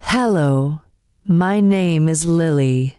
Hello, my name is Lily.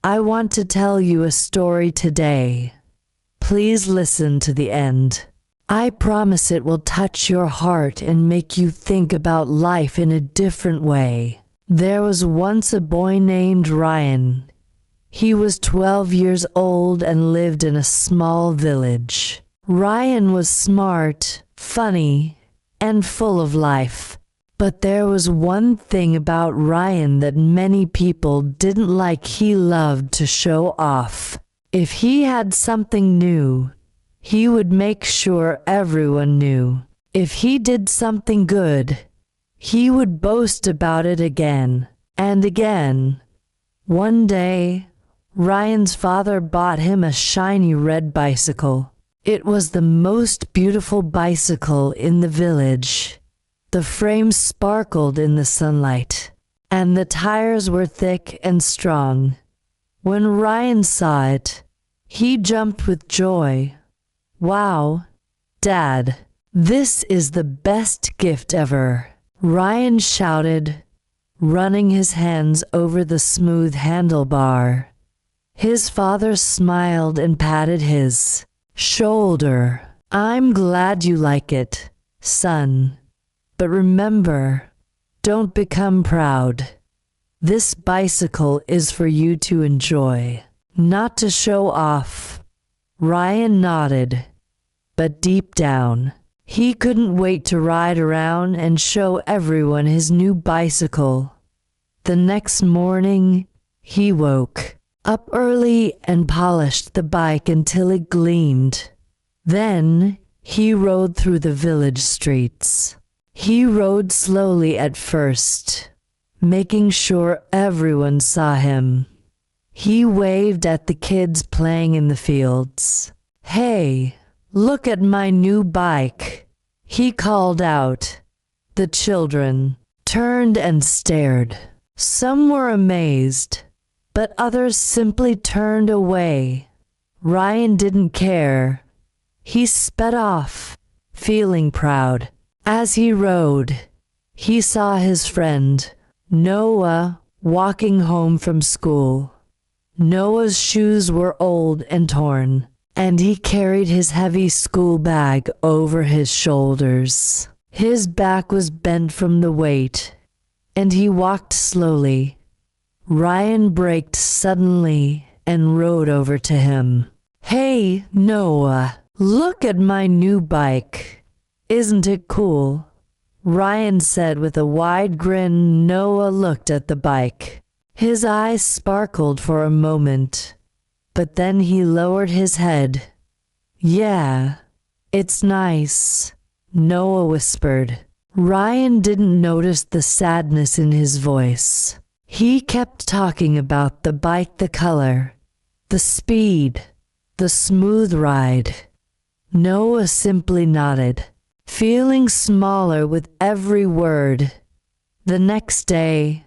I want to tell you a story today. Please listen to the end. I promise it will touch your heart and make you think about life in a different way. There was once a boy named Ryan. He was 12 years old and lived in a small village. Ryan was smart, funny, and full of life. But there was one thing about Ryan that many people didn't like. He loved to show off. If he had something new, he would make sure everyone knew. If he did something good, he would boast about it again and again. One day, Ryan's father bought him a shiny red bicycle. It was the most beautiful bicycle in the village. The frame sparkled in the sunlight, and the tires were thick and strong. When Ryan saw it, he jumped with joy. "Wow, Dad, this is the best gift ever," Ryan shouted, running his hands over the smooth handlebar. His father smiled and patted his shoulder. "I'm glad you like it, son. But remember, don't become proud. This bicycle is for you to enjoy, not to show off." Ryan nodded, but deep down, he couldn't wait to ride around and show everyone his new bicycle. The next morning, he woke up early and polished the bike until it gleamed. Then, he rode through the village streets. He rode slowly at first, making sure everyone saw him. He waved at the kids playing in the fields. "Hey, look at my new bike," he called out. The children turned and stared. Some were amazed, but others simply turned away. Ryan didn't care. He sped off, feeling proud. As he rode, he saw his friend, Noah, walking home from school. Noah's shoes were old and torn, and he carried his heavy school bag over his shoulders. His back was bent from the weight, and he walked slowly. Ryan braked suddenly and rode over to him. "Hey, Noah, look at my new bike. Isn't it cool?" Ryan said with a wide grin. Noah looked at the bike. His eyes sparkled for a moment, but then he lowered his head. "Yeah, it's nice," Noah whispered. Ryan didn't notice the sadness in his voice. He kept talking about the bike, the color, the speed, the smooth ride. Noah simply nodded, feeling smaller with every word. The next day,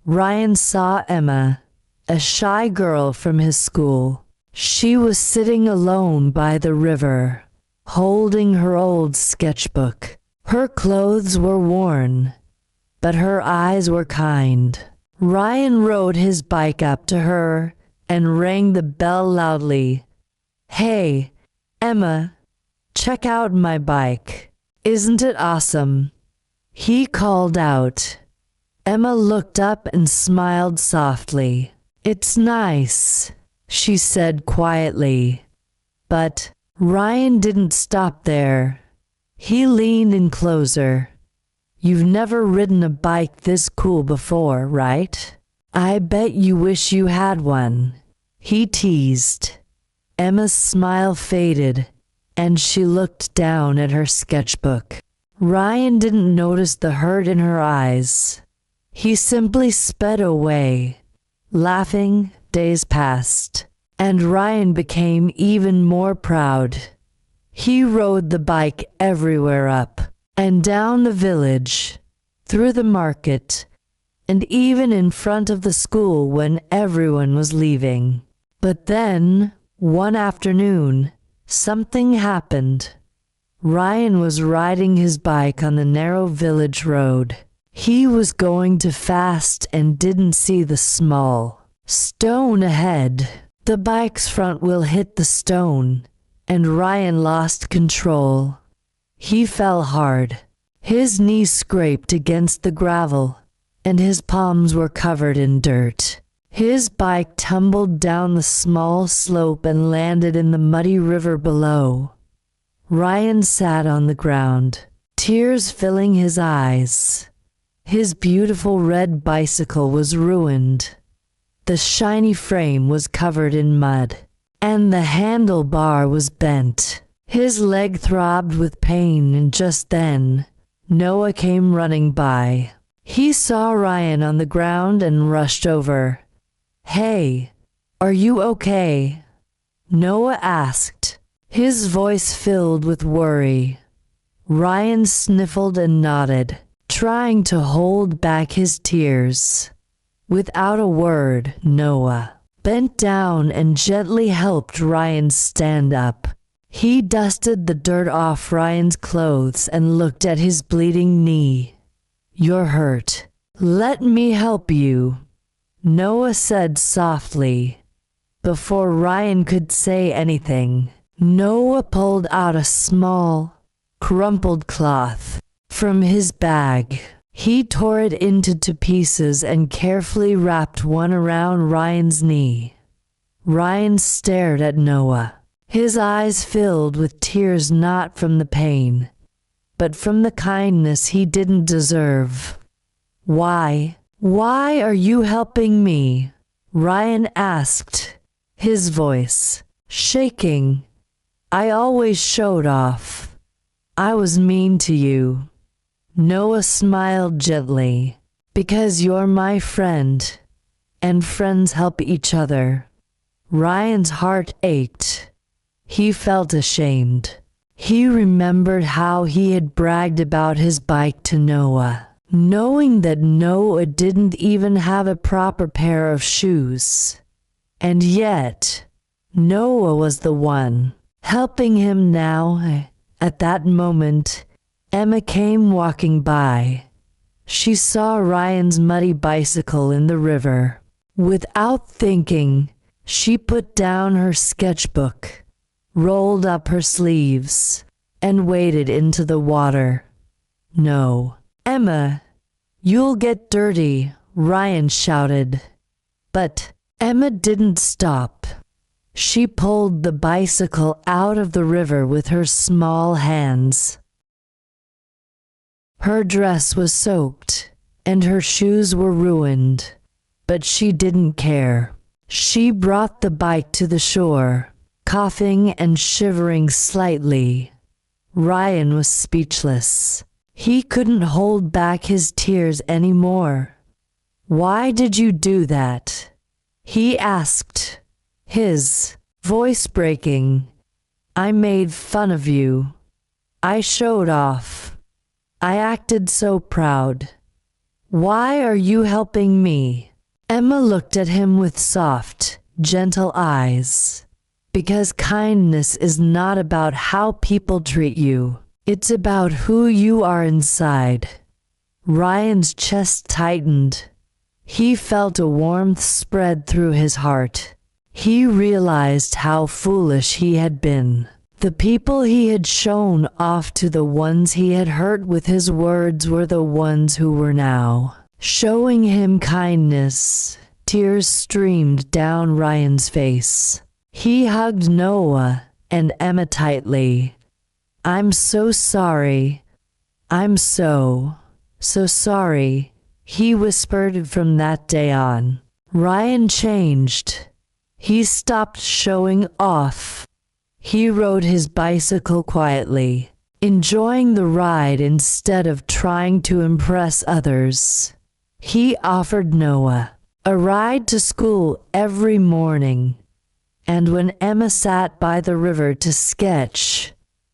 Ryan saw Emma, a shy girl from his school. She was sitting alone by the river, holding her old sketchbook. Her clothes were worn, but her eyes were kind. Ryan rode his bike up to her and rang the bell loudly. "Hey, Emma, check out my bike. Isn't it awesome?" he called out. Emma looked up and smiled softly. "It's nice," she said quietly. But Ryan didn't stop there. He leaned in closer. "You've never ridden a bike this cool before, right? I bet you wish you had one," he teased. Emma's smile faded, and she looked down at her sketchbook. Ryan didn't notice the hurt in her eyes. He simply sped away. Laughing, days passed, and Ryan became even more proud. He rode the bike everywhere, up and down the village, through the market, and even in front of the school when everyone was leaving. But then, one afternoon, something happened. Ryan was riding his bike on the narrow village road. He was going too fast and didn't see the small stone ahead. The bike's front wheel hit the stone, and Ryan lost control. He fell hard. His knees scraped against the gravel, and his palms were covered in dirt. His bike tumbled down the small slope and landed in the muddy river below. Ryan sat on the ground, tears filling his eyes. His beautiful red bicycle was ruined. The shiny frame was covered in mud, and the handlebar was bent. His leg throbbed with pain, and just then, Noah came running by. He saw Ryan on the ground and rushed over. "Hey, are you okay?" Noah asked, his voice filled with worry. Ryan sniffled and nodded, trying to hold back his tears. Without a word, Noah bent down and gently helped Ryan stand up. He dusted the dirt off Ryan's clothes and looked at his bleeding knee. "You're hurt. Let me help you," Noah said softly. Before Ryan could say anything, Noah pulled out a small, crumpled cloth from his bag. He tore it into two pieces and carefully wrapped one around Ryan's knee. Ryan stared at Noah, his eyes filled with tears, not from the pain, but from the kindness he didn't deserve. Why are you helping me?" Ryan asked, his voice shaking. "I always showed off. I was mean to you." Noah smiled gently. "Because you're my friend, and friends help each other." Ryan's heart ached. He felt ashamed. He remembered how he had bragged about his bike to Noah, knowing that Noah didn't even have a proper pair of shoes. And yet, Noah was the one helping him now. At that moment, Emma came walking by. She saw Ryan's muddy bicycle in the river. Without thinking, she put down her sketchbook, rolled up her sleeves, and waded into the water. "No, Emma, you'll get dirty," Ryan shouted. But Emma didn't stop. She pulled the bicycle out of the river with her small hands. Her dress was soaked, and her shoes were ruined, but she didn't care. She brought the bike to the shore, coughing and shivering slightly. Ryan was speechless. He couldn't hold back his tears anymore. "Why did you do that?" he asked, his voice breaking. "I made fun of you. I showed off. I acted so proud. Why are you helping me?" Emma looked at him with soft, gentle eyes. "Because kindness is not about how people treat you. It's about who you are inside." Ryan's chest tightened. He felt a warmth spread through his heart. He realized how foolish he had been. The people he had shown off to, the ones he had hurt with his words, were the ones who were now showing him kindness. Tears streamed down Ryan's face. He hugged Noah and Emma tightly. "I'm so sorry. I'm so sorry," he whispered. From that day on, Ryan changed. He stopped showing off. He rode his bicycle quietly, enjoying the ride instead of trying to impress others. He offered Noah a ride to school every morning, and when Emma sat by the river to sketch,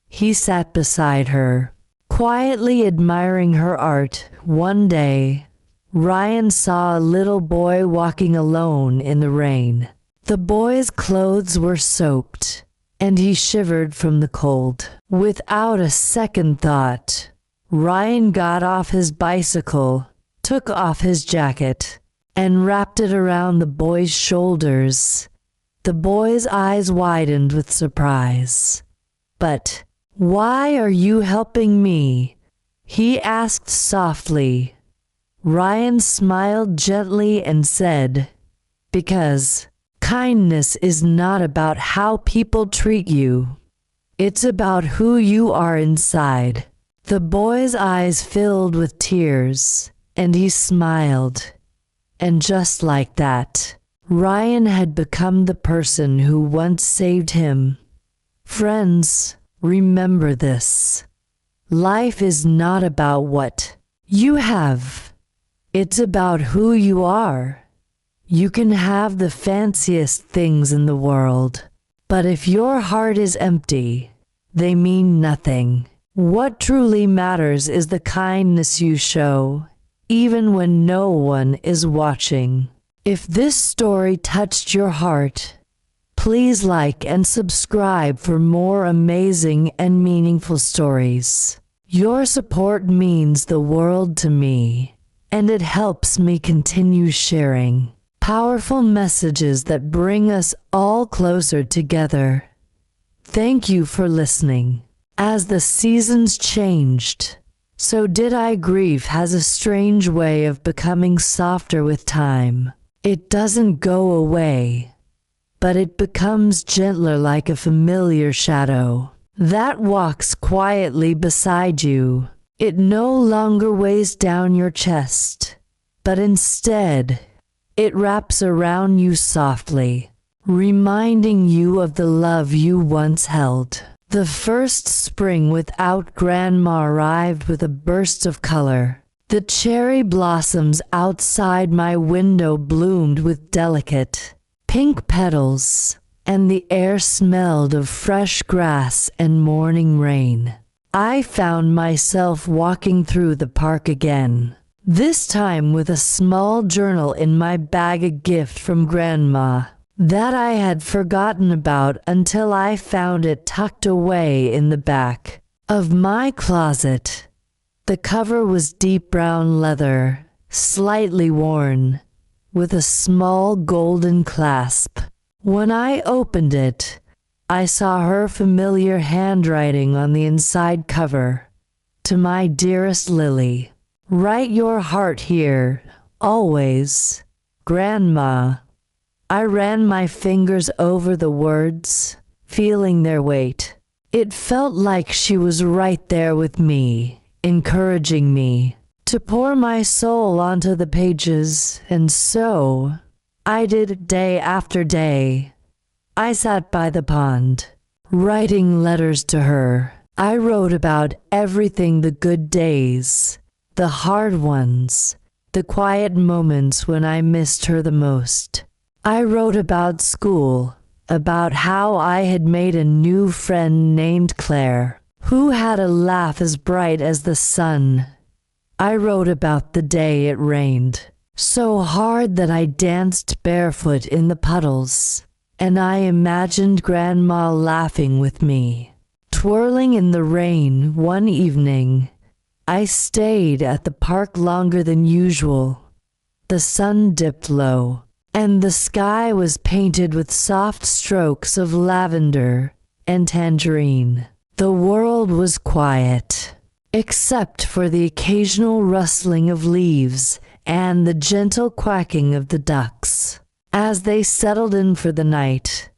he sat beside her, quietly admiring her art. One day, Ryan saw a little boy walking alone in the rain. The boy's clothes were soaked, and he shivered from the cold. Without a second thought, Ryan got off his bicycle, took off his jacket, and wrapped it around the boy's shoulders. The boy's eyes widened with surprise. "But why are you helping me?" he asked softly. Ryan smiled gently and said, "Because kindness is not about how people treat you. It's about who you are inside." The boy's eyes filled with tears, and he smiled. And just like that, Ryan had become the person who once saved him. Friends, remember this. Life is not about what you have. It's about who you are. You can have the fanciest things in the world, but if your heart is empty, they mean nothing. What truly matters is the kindness you show, even when no one is watching. If this story touched your heart, please like and subscribe for more amazing and meaningful stories. Your support means the world to me, and it helps me continue sharing powerful messages that bring us all closer together. Thank you for listening. As the seasons changed, so did I. Grief has a strange way of becoming softer with time. It doesn't go away, but it becomes gentler, like a familiar shadow that walks quietly beside you. It no longer weighs down your chest, but instead, it wraps around you softly, reminding you of the love you once held. The first spring without Grandma arrived with a burst of color. The cherry blossoms outside my window bloomed with delicate pink petals, and the air smelled of fresh grass and morning rain. I found myself walking through the park again, this time with a small journal in my bag, a gift from Grandma that I had forgotten about until I found it tucked away in the back of my closet. The cover was deep brown leather, slightly worn, with a small golden clasp. When I opened it, I saw her familiar handwriting on the inside cover. "To my dearest Lily, write your heart here, always, Grandma." I ran my fingers over the words, feeling their weight. It felt like she was right there with me, encouraging me to pour my soul onto the pages, and so I did day after day. I sat by the pond, writing letters to her. I wrote about everything: the good days, the hard ones, the quiet moments when I missed her the most. I wrote about school, about how I had made a new friend named Claire, who had a laugh as bright as the sun. I wrote about the day it rained so hard that I danced barefoot in the puddles, and I imagined Grandma laughing with me. Twirling in the rain one evening, I stayed at the park longer than usual. The sun dipped low, and the sky was painted with soft strokes of lavender and tangerine. The world was quiet, except for the occasional rustling of leaves and the gentle quacking of the ducks. As they settled in for the night,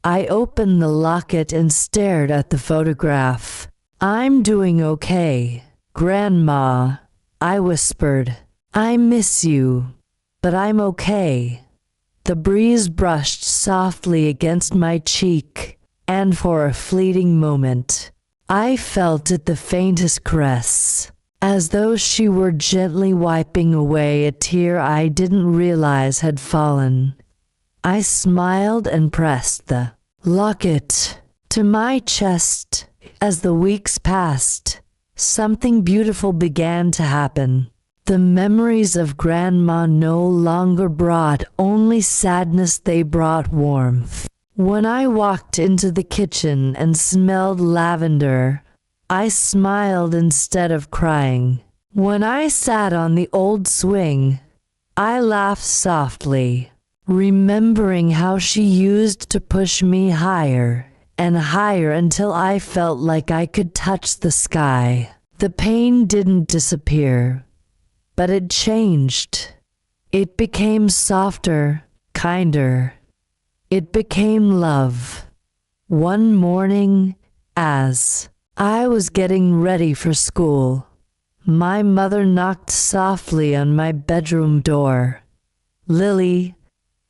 I opened the locket and stared at the photograph. "I'm doing okay, Grandma," I whispered. "I miss you, but I'm okay." The breeze brushed softly against my cheek, and for a fleeting moment, I felt it the faintest caress, as though she were gently wiping away a tear I didn't realize had fallen. I smiled and pressed the locket to my chest. As the weeks passed, something beautiful began to happen. The memories of Grandma no longer brought only sadness, they brought warmth. When I walked into the kitchen and smelled lavender, I smiled instead of crying. When I sat on the old swing, I laughed softly, remembering how she used to push me higher and higher until I felt like I could touch the sky. The pain didn't disappear, but it changed. It became softer, kinder. It became love. One morning, as I was getting ready for school, my mother knocked softly on my bedroom door. "Lily,"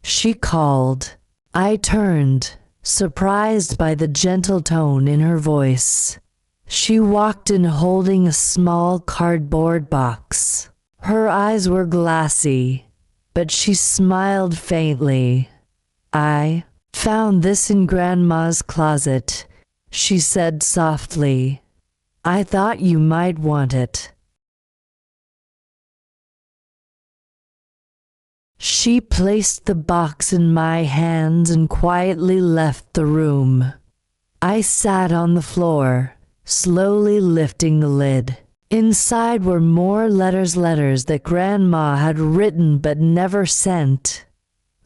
she called. I turned, surprised by the gentle tone in her voice. She walked in holding a small cardboard box. Her eyes were glassy, but she smiled faintly. "I found this in Grandma's closet," she said softly. "I thought you might want it." She placed the box in my hands and quietly left the room. I sat on the floor, slowly lifting the lid. Inside were more letters that Grandma had written but never sent.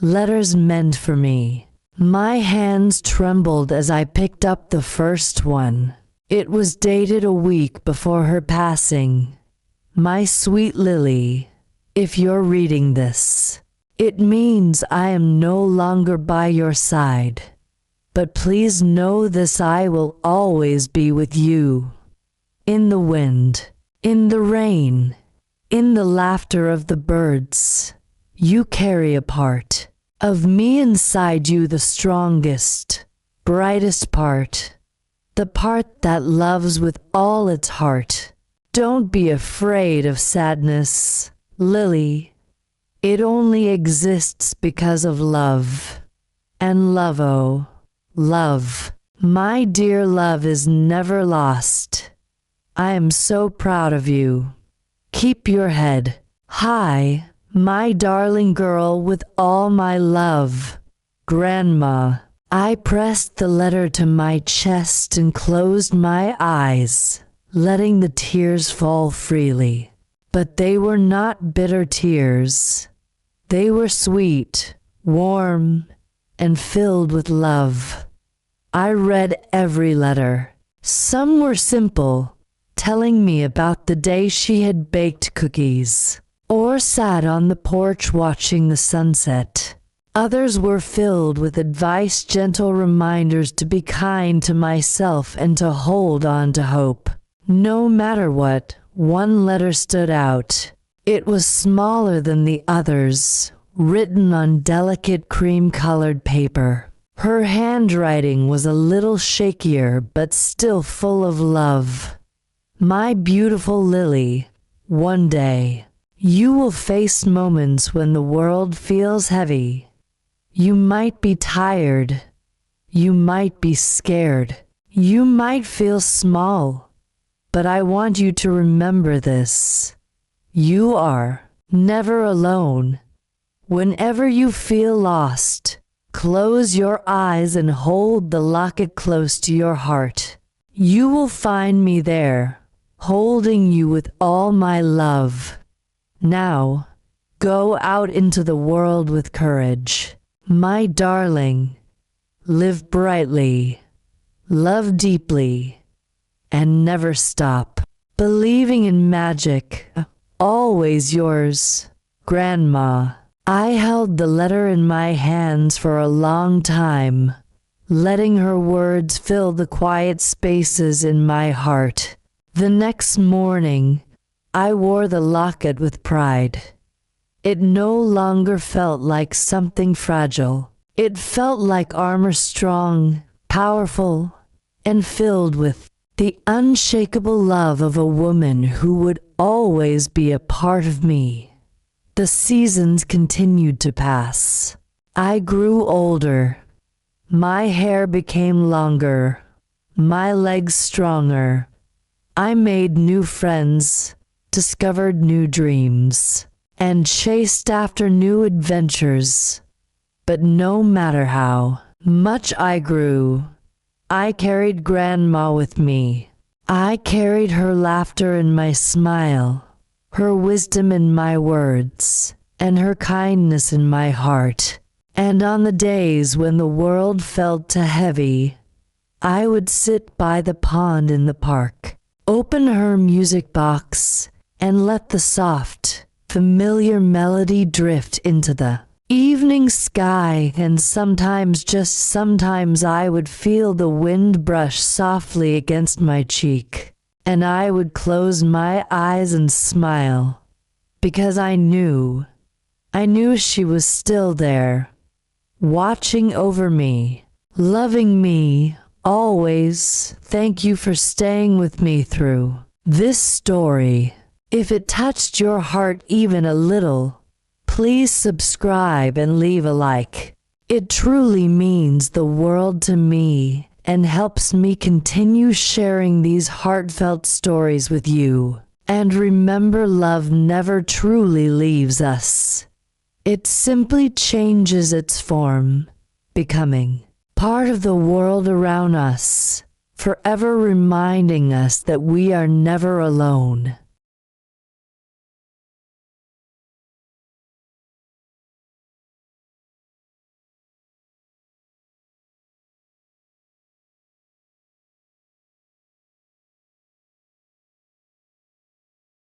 Letters meant for me. My hands trembled as I picked up the first one. It was dated a week before her passing. "My sweet Lily, if you're reading this, it means I am no longer by your side. But please know this: I will always be with you. In the wind, in the rain, in the laughter of the birds, you carry a part of me inside you, the strongest, brightest part, the part that loves with all its heart. Don't be afraid of sadness, Lily. It only exists because of love. And love, oh, love, my dear love, is never lost. I am so proud of you. Keep your head high, my darling girl, with all my love. Grandma." I pressed the letter to my chest and closed my eyes, letting the tears fall freely. But they were not bitter tears. They were sweet, warm, and filled with love. I read every letter. Some were simple, telling me about the day she had baked cookies, or sat on the porch watching the sunset. Others were filled with advice, gentle reminders to be kind to myself and to hold on to hope. No matter what, one letter stood out. It was smaller than the others, written on delicate cream-colored paper. Her handwriting was a little shakier, but still full of love. "My beautiful Lily, one day, you will face moments when the world feels heavy. You might be tired. You might be scared. You might feel small. But I want you to remember this: you are never alone. Whenever you feel lost, close your eyes and hold the locket close to your heart. You will find me there, holding you with all my love. Now, go out into the world with courage. My darling, live brightly, love deeply, and never stop believing in magic. Always yours, Grandma." I held the letter in my hands for a long time, letting her words fill the quiet spaces in my heart. The next morning, I wore the locket with pride. It no longer felt like something fragile. It felt like armor, strong, powerful, and filled with the unshakable love of a woman who would always be a part of me. The seasons continued to pass. I grew older. My hair became longer, my legs stronger. I made new friends, discovered new dreams, and chased after new adventures. But no matter how much I grew, I carried Grandma with me. I carried her laughter in my smile, her wisdom in my words, and her kindness in my heart. And on the days when the world felt too heavy, I would sit by the pond in the park, open her music box, and let the soft, familiar melody drift into the evening sky. And sometimes, just sometimes, I would feel the wind brush softly against my cheek, and I would close my eyes and smile, because I knew she was still there, watching over me, loving me always. Thank you for staying with me through this story. If it touched your heart even a little, please subscribe and leave a like. It truly means the world to me and helps me continue sharing these heartfelt stories with you. And remember, love never truly leaves us. It simply changes its form, becoming part of the world around us, forever reminding us that we are never alone.